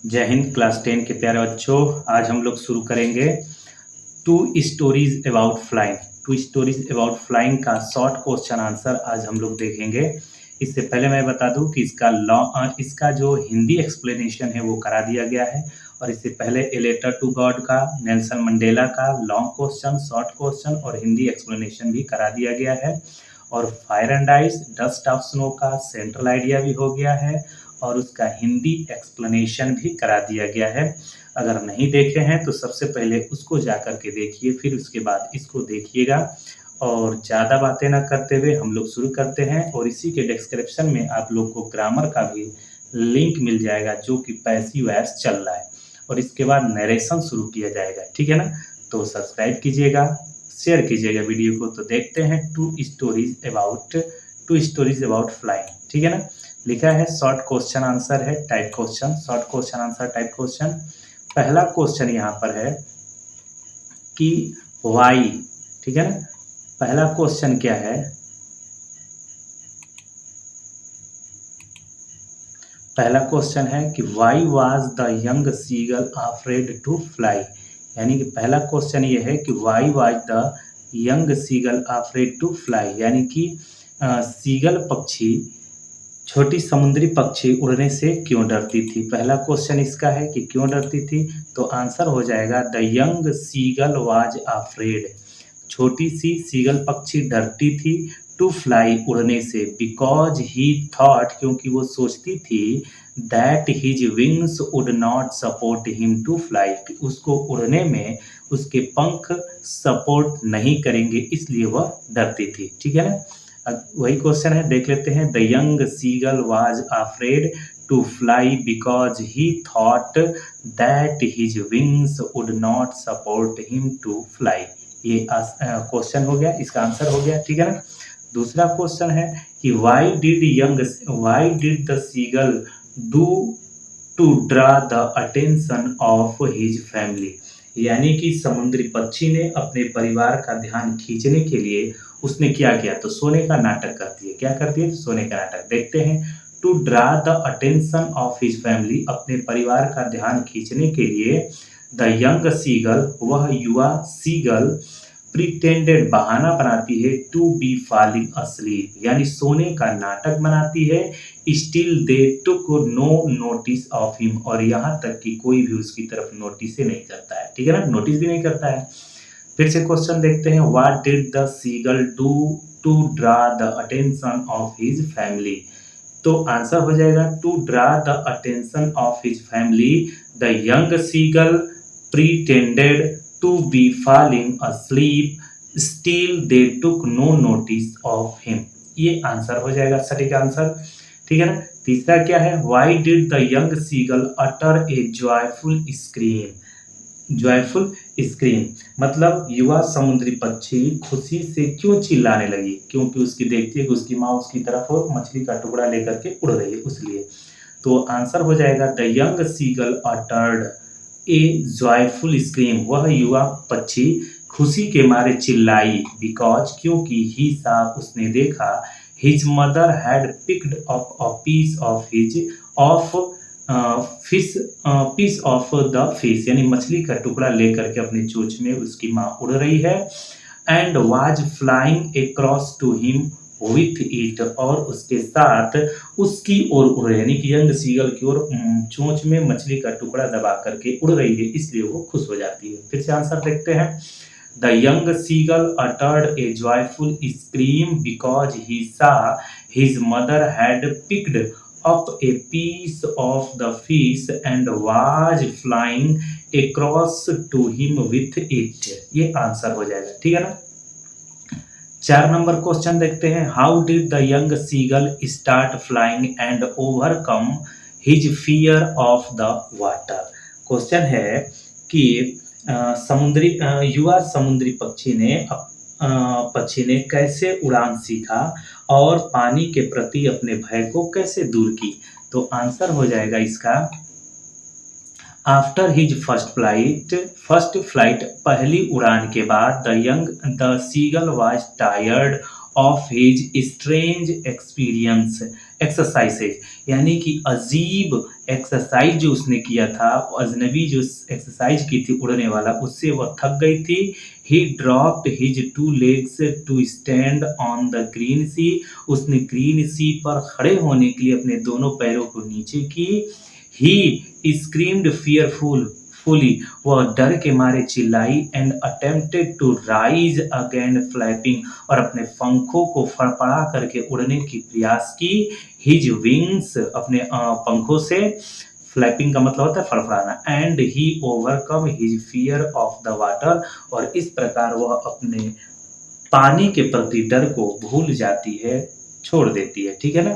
जय हिंद क्लास 10 के प्यारे बच्चों। आज हम लोग शुरू करेंगे two stories about flying. Two stories about flying का शॉर्ट क्वेश्चन आंसर आज हम लोग देखेंगे। इससे पहले मैं बता दूं कि इसका जो हिंदी एक्सप्लेनेशन है वो करा दिया गया है, और इससे पहले ए लेटर टू गॉड का, नेल्सन मंडेला का लॉन्ग क्वेश्चन, शॉर्ट क्वेश्चन और हिंदी एक्सप्लेनेशन भी करा दिया गया है। और fire and ice, dust of snow का सेंट्रल आइडिया भी हो गया है, और उसका हिंदी एक्सप्लेनेशन भी करा दिया गया है। अगर नहीं देखे हैं तो सबसे पहले उसको जा कर के देखिए, फिर उसके बाद इसको देखिएगा। और ज़्यादा बातें ना करते हुए हम लोग शुरू करते हैं। और इसी के डिस्क्रिप्शन में आप लोग को ग्रामर का भी लिंक मिल जाएगा, जो कि पैसिव वॉइस चल रहा है, और इसके बाद नरेशन शुरू किया जाएगा। ठीक है ना? तो सब्सक्राइब कीजिएगा, शेयर कीजिएगा वीडियो को। तो देखते हैं टू स्टोरीज अबाउट फ्लाइंग। ठीक है ना? लिखा है शॉर्ट क्वेश्चन आंसर है, type question, short question answer type question. पहला क्वेश्चन यहाँ पर है कि वाई। ठीक है ना? पहला क्वेश्चन क्या है? पहला क्वेश्चन है कि why was the young seagull afraid to fly. यानी कि पहला क्वेश्चन ये है कि why was the young seagull afraid to fly, यानी कि सीगल पक्षी, छोटी समुद्री पक्षी उड़ने से क्यों डरती थी। पहला क्वेश्चन इसका है कि क्यों डरती थी। तो आंसर हो जाएगा the young seagull was afraid. छोटी सी सीगल पक्षी डरती थी टू फ्लाई, उड़ने से, बिकॉज ही थॉट, क्योंकि वो सोचती थी, that his wings would not support him to fly, उसको उड़ने में उसके पंख सपोर्ट नहीं करेंगे, इसलिए वह डरती थी। ठीक है ना? वही क्वेश्चन है, देख लेते हैं। The young seagull was afraid to fly because he thought that his wings would not support him to fly. ये क्वेश्चन हो गया, इसका आंसर हो गया। ठीक है ना? दूसरा क्वेश्चन है कि why did the seagull do to draw the attention of his family. यानी कि समुद्री पक्षी ने अपने परिवार का ध्यान खींचने के लिए उसने क्या किया? तो सोने का नाटक करती है। क्या करती है? तो सोने का नाटक। देखते हैं। To draw the attention of his family, अपने परिवार का ध्यान खींचने के लिए, द यंग सीगल, वह युवा सीगल, प्रिटेंडेड, बहाना बनाती है, टू बी फॉलिंग अस्लीप, यानी सोने का नाटक बनाती है। Still they took no notice of him, और यहाँ तक कि कोई भी उसकी तरफ नोटिस ही नहीं करता है। ठीक है ना? नोटिस भी नहीं करता है। फिर से क्वेश्चन देखते हैं। What did the seagull do to draw the attention of his family. तो आंसर हो जाएगा to draw the attention of his family, the young seagull pretended to be falling asleep, still they took no notice of him। ये answer हो जाएगा सटीक answer. ठीक है ना? तीसरा क्या है? Why did the young seagull utter a joyful scream. Joyful scream मतलब युवा समुद्री पक्षी खुशी से क्यों चिल्लाने लगी? क्योंकि उसकी देखती है कि उसकी माँ उसकी तरफ मछली का टुकड़ा लेकर के उड़ रही है, उसलिए। तो आंसर हो जाएगा the young seagull uttered a joyful scream, वह युवा पक्षी खुशी के मारे चिल्लाई, बिकॉज, क्योंकि ही सा, उसने देखा, his mother had picked up a piece of fish, piece of the fish, यानी मछली का टुकड़ा लेकर के अपने चोंच में उसकी माँ उड़ रही है, and was flying across to him with it, और उसके साथ उसकी ओर उड़ रही है, यानी कि यंग सीगल की ओर चोंच में मछली का टुकड़ा दबा करके उड़ रही है, इसलिए वो खुश हो जाती है। फिर से आंसर देखते हैं। The young seagull uttered a joyful scream because he saw his mother had picked up a piece of the fish and was flying across to him with it। ये आंसर हो जाएगा। ठीक है ना? 4 नंबर क्वेश्चन देखते हैं। How did the young seagull start flying and overcome his fear of the water. Question है कि युवा समुद्री पक्षी ने कैसे उड़ान सीखा और पानी के प्रति अपने भय को कैसे दूर की। तो आंसर हो जाएगा इसका आफ्टर हिज फर्स्ट फ्लाइट, पहली उड़ान के बाद, the seagull was tired of his strange experience exercises, यानी कि अजीब एक्सरसाइज जो उसने किया था, अजनबी जो एक्सरसाइज की थी उड़ने वाला, उससे वह थक गई थी। He dropped his two legs to stand on the green sea, उसने ग्रीन सी पर खड़े होने के लिए अपने दोनों पैरों को नीचे की। ही स्क्रीम्ड फुली, वह डर के मारे चिल्लाई। And attempted to rise again flapping, और अपने पंखों को फड़फड़ा करके उड़ने की प्रयास की। हिज विंग्स, अपने पंखों से, फ्लैपिंग का मतलब होता है फड़फड़ाना। And he overcome his fear of the water, और इस प्रकार वह अपने पानी के प्रति डर को भूल जाती है, छोड़ देती है। ठीक है ना।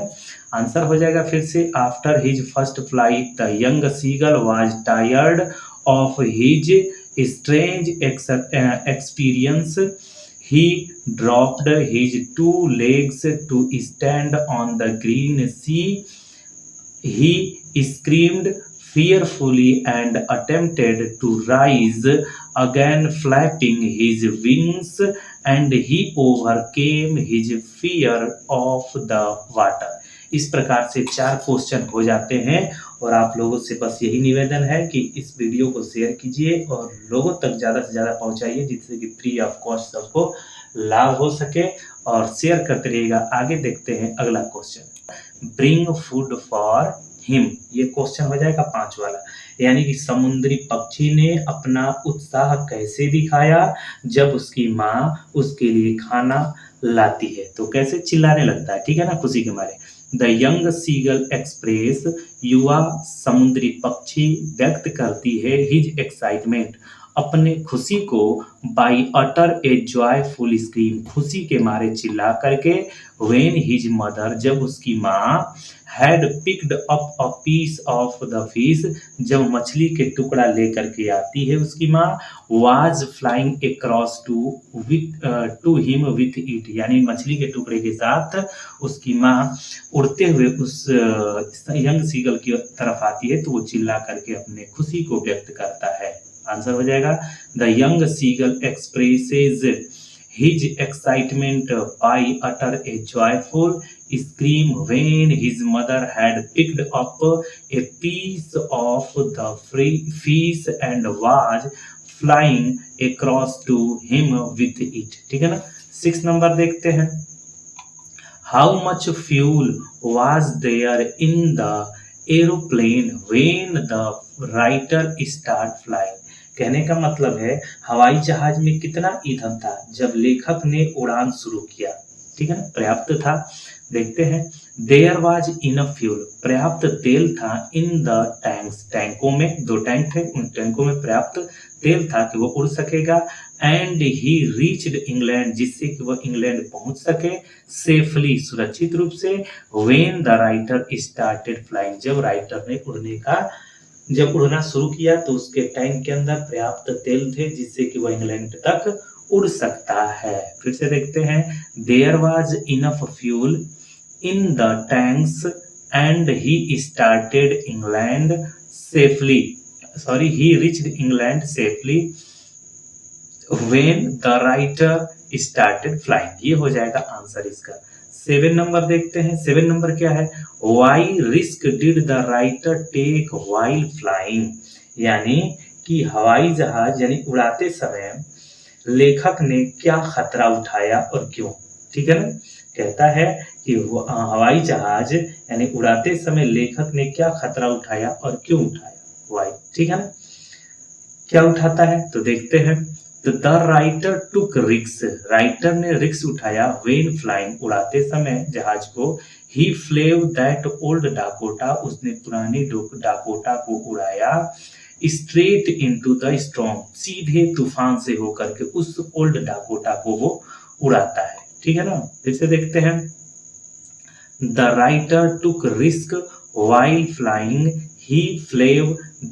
आंसर हो जाएगा फिर से, after his first flight the young seagull was tired of his strange experience, he dropped his two legs to stand on the green sea. He screamed fearfully and attempted to rise again, flapping his wings, and he overcame his fear of the water. इस प्रकार से 4 question हो जाते हैं, और आप लोगों से बस यही निवेदन है कि इस वीडियो को शेयर कीजिए और लोगों तक ज़्यादा से ज़्यादा पहुंचाइए, जिससे कि फ्री ऑफ कॉस्ट सबको लाभ हो सके, और शेयर करते रहिएगा। आगे देखते हैं अगला question, bring food for him. ये क्वेश्चन हो जाएगा 5 वाला, यानी कि समुद्री पक्षी ने अपना उत्साह कैसे दिखाया जब उसकी माँ उसके लिए खाना लाती है। तो कैसे चिल्लाने लगता है, ठीक है ना, खुशी के मारे। द यंग सीगल एक्सप्रेस, युवा समुद्री पक्षी व्यक्त करती है हिज एक्साइटमेंट, अपने खुशी को, by utter a joyful scream, खुशी के मारे चिल्ला करके। व्हेन हिज मदर, जब उसकी माँ, had picked up a piece of the fish, जब मछली के टुकड़ा लेकर के आती है उसकी माँ। Was flying across to him with it, यानी मछली के टुकड़े के साथ उसकी माँ उड़ते हुए उस यंग सीगल की तरफ आती है, तो वो चिल्ला करके अपने खुशी को व्यक्त करता है। आंसर हो जाएगा, the young seagull expresses his excitement by utter a joyful scream when his mother had picked up a piece of the fish and was flying across to him with it। ठीक है ना। 6 number देखते हैं, how much fuel was there in the aeroplane when the writer start flying। कहने का मतलब है हवाई जहाज में कितना ईंधन था जब लेखक ने उड़ान शुरू किया। ठीक है ना, पर्याप्त था। देखते हैं, देयर वाज इनफ फ्यूल, पर्याप्त तेल था, इन द टैंक्स, टैंकों में 2 टैंक थे, उन टैंकों में पर्याप्त तेल था कि वो उड़ सकेगा। एंड ही रीच्ड इंग्लैंड, जिससे कि वह इंग्लैंड पहुंच सके सेफली, सुरक्षित रूप से। When the writer started flying, जब राइटर ने जब उड़ना शुरू किया तो उसके टैंक के अंदर पर्याप्त तेल थे, जिससे कि वह इंग्लैंड तक उड़ सकता है। फिर से देखते हैं, there was enough fuel in the tanks and he started England safely, he reached England safely when the writer started flying. ये हो जाएगा आंसर इसका। 7 नंबर देखते हैं, 7 नंबर क्या है, why risk did the writer take while flying, यानी कि हवाई जहाज यानी उड़ाते समय लेखक ने क्या खतरा उठाया और क्यों। ठीक है ना, कहता है कि हवाई जहाज यानी उड़ाते समय लेखक ने क्या खतरा उठाया और क्यों उठाया, वाई। ठीक है ना, क्या उठाता है तो देखते हैं, तो द राइटर टुक रिक्स, राइटर ने रिक्स उठाया, व्हेन फ्लाइंग, उड़ाते समय जहाज को। ही फ्लेव दैट ओल्ड डाकोटा, उसने पुरानी डाकोटा को उड़ाया। स्ट्रेट इनटू द स्टॉर्म, सीधे तूफान से होकर के उस ओल्ड डाकोटा को वो उड़ाता है। ठीक है ना, फिर से देखते हैं, the writer took risk while flying, he flew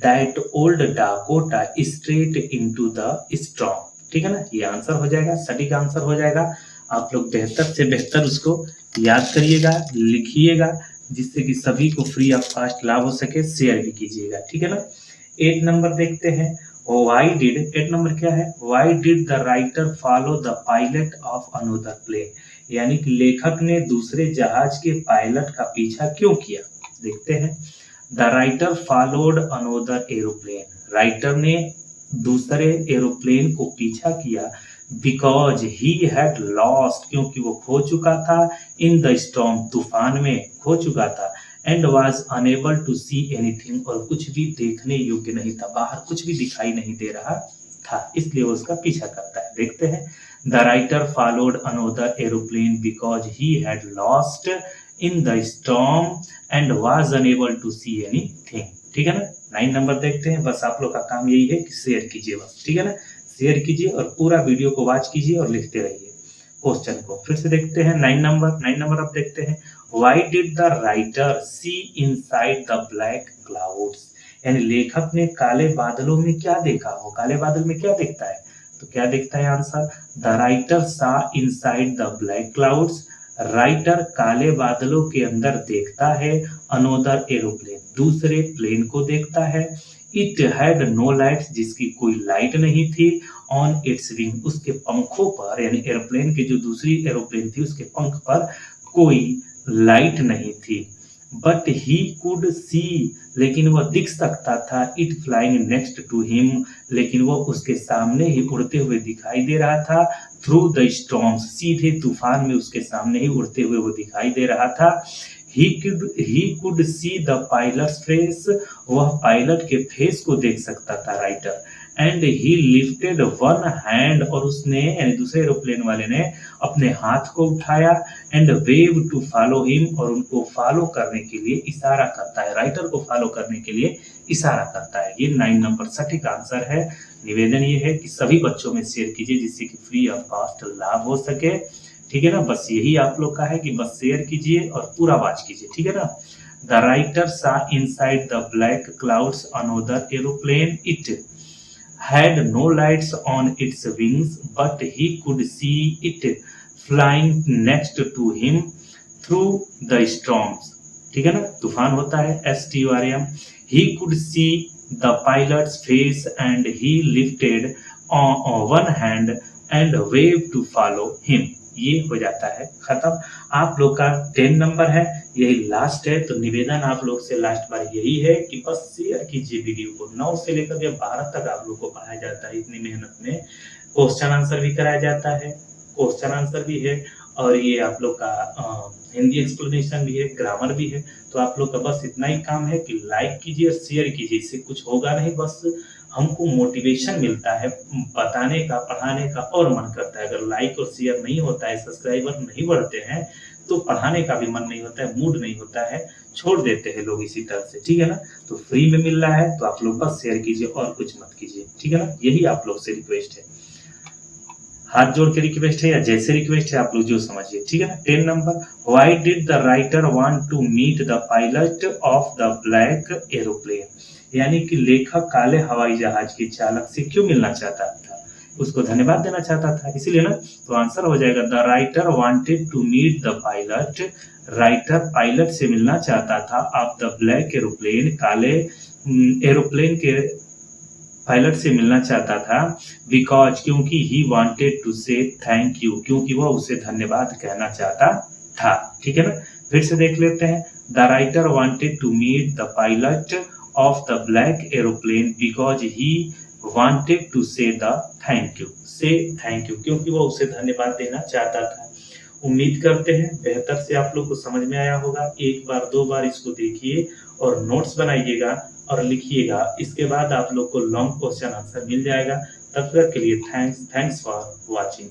that old Dakota straight into the storm। ठीक है ना, ये आंसर हो जाएगा, सटीक आंसर हो जाएगा। आप लोग बेहतर से बेहतर उसको याद करिएगा, लिखिएगा, जिससे कि सभी को फ्री ऑफ कॉस्ट लाभ हो सके, शेयर भी कीजिएगा। ठीक है ना। 8 नंबर देखते हैं, वाई डिड, 8 नंबर क्या है, why did the writer follow the pilot of another plane, यानी कि लेखक ने दूसरे जहाज के पायलट का पीछा क्यों किया? देखते हैं। The writer followed another aeroplane, writer ने दूसरे एरोप्लेन को पीछा किया बिकॉज ही हैड लॉस्ट, क्योंकि वो खो चुका था, इन द स्टॉर्म, तूफान में खो चुका था, and was unable to see anything, और कुछ भी देखने योग्य नहीं था, बाहर कुछ भी दिखाई नहीं दे रहा था, इसलिए वो उसका पीछा करता है। देखते हैं। The writer followed another aeroplane because he had lost in the storm and was unable to see anything. ठीक है ना। 9 नंबर देखते हैं। बस आप लोग का काम यही है कि शेयर कीजिए बस, ठीक है ना। शेयर कीजिए और पूरा वीडियो को वॉच कीजिए और लिखते रहिए क्वेश्चन को। फिर से देखते हैं 9 नंबर अब देखते हैं। Why did the writer see inside the black clouds? यानी लेखक ने काले बादलों में क्या देखा? वो काले बादल में क्या देखता है? तो क्या देखता है answer? The writer saw inside the black clouds. Writer काले बादलों के अंदर देखता है अनोदर एरोप्लेन, दूसरे प्लेन को देखता है। इट हैड नो लाइट्स, जिसकी कोई लाइट नहीं थी, ऑन इट्स विंग, उसके पंखों पर, यानी एरोप्लेन की जो दूसरी एरोप्लेन थी उसके पंख पर कोई लाइट नहीं थी। बट ही कुड सी, लेकिन वह दिख सकता था, it flying next to him, लेकिन वो उसके सामने ही उड़ते हुए दिखाई दे रहा था। थ्रू द स्टॉर्म्स, सीधे तूफान में उसके सामने ही उड़ते हुए वो दिखाई दे रहा था। He could see the pilots face, वह पायलट के फेस को देख सकता था writer. And he lifted one hand, और उसने यानी दूसरे एरोप्लेन वाले ने अपने हाथ को उठाया, and wave to follow him, और उनको फॉलो करने के लिए इशारा करता है, राइटर को फॉलो करने के लिए इशारा करता है। ये 9 नंबर सटीक आंसर है। निवेदन ये है कि सभी बच्चों में शेयर कीजिए जिससे कि फ्री ऑफ कॉस्ट लाभ हो सके, ठीक है ना। बस यही आप लोग का है कि बस शेयर कीजिए और पूरा वॉच कीजिए, ठीक है ना। द राइटर सा inside the black clouds another aeroplane, it had no lights on its wings, but he could see it flying next to him through the storms. ठीक है ना। तूफान होता है STORM. He could see the pilot's face and he lifted on one hand and waved to follow him. ये हो जाता है खत्म। आप लोग का 10 नंबर है, यही लास्ट है। तो निवेदन आप लोग से लास्ट बार यही है कि बस शेयर कीजिए वीडियो को। 9 से लेकर के 12 तक आप लोग को पढ़ाया जाता है इतनी मेहनत में। क्वेश्चन आंसर भी कराया जाता है, क्वेश्चन आंसर भी है, और ये आप लोग का हिंदी एक्सप्लेनेशन भी है, ग्रामर भी है। तो आप लोग का बस इतना ही काम है कि लाइक कीजिए और शेयर कीजिए, इससे कुछ होगा नहीं, बस हमको मोटिवेशन मिलता है बताने का, पढ़ाने का, और मन करता है। अगर लाइक और शेयर नहीं होता है, सब्सक्राइबर नहीं बढ़ते हैं, तो पढ़ाने का भी मन नहीं होता है, मूड नहीं होता है, छोड़ देते हैं लोग इसी तरह से, ठीक है ना। तो फ्री में मिल रहा है तो आप लोग बस शेयर कीजिए और कुछ मत कीजिए, ठीक है ना। यही आप लोग से रिक्वेस्ट है, हाथ जोड़ के रिक्वेस्ट है या जैसे रिक्वेस्ट है आप लोग जो समझिए, ठीक है ना। 10 number. Why did the writer want to meet the pilot of the black aeroplane, यानी कि लेखक काले हवाई जहाज के चालक से क्यों मिलना चाहता था? उसको धन्यवाद देना चाहता था, इसीलिए ना। तो आंसर हो जाएगा the writer wanted to meet the pilot, writer pilot से मिलना चाहता था ऑफ द ब्लैक एरोप्लेन, काले एरोप्लेन के पायलट से मिलना चाहता था, बिकॉज, क्योंकि he wanted to say thank you, क्योंकि वह उसे धन्यवाद कहना चाहता था, ठीक है ना। फिर से देख लेते हैं। The writer wanted to meet the pilot of the black aeroplane because he wanted to say the thank you, क्योंकि वह उसे धन्यवाद देना चाहता था। उम्मीद करते हैं बेहतर से आप लोग को समझ में आया होगा। एक बार 2 बार इसको देखिए और नोट्स बनाइएगा और लिखिएगा। इसके बाद आप लोग को लॉन्ग क्वेश्चन आंसर मिल जाएगा। तब तक के लिए थैंक्स फॉर वॉचिंग।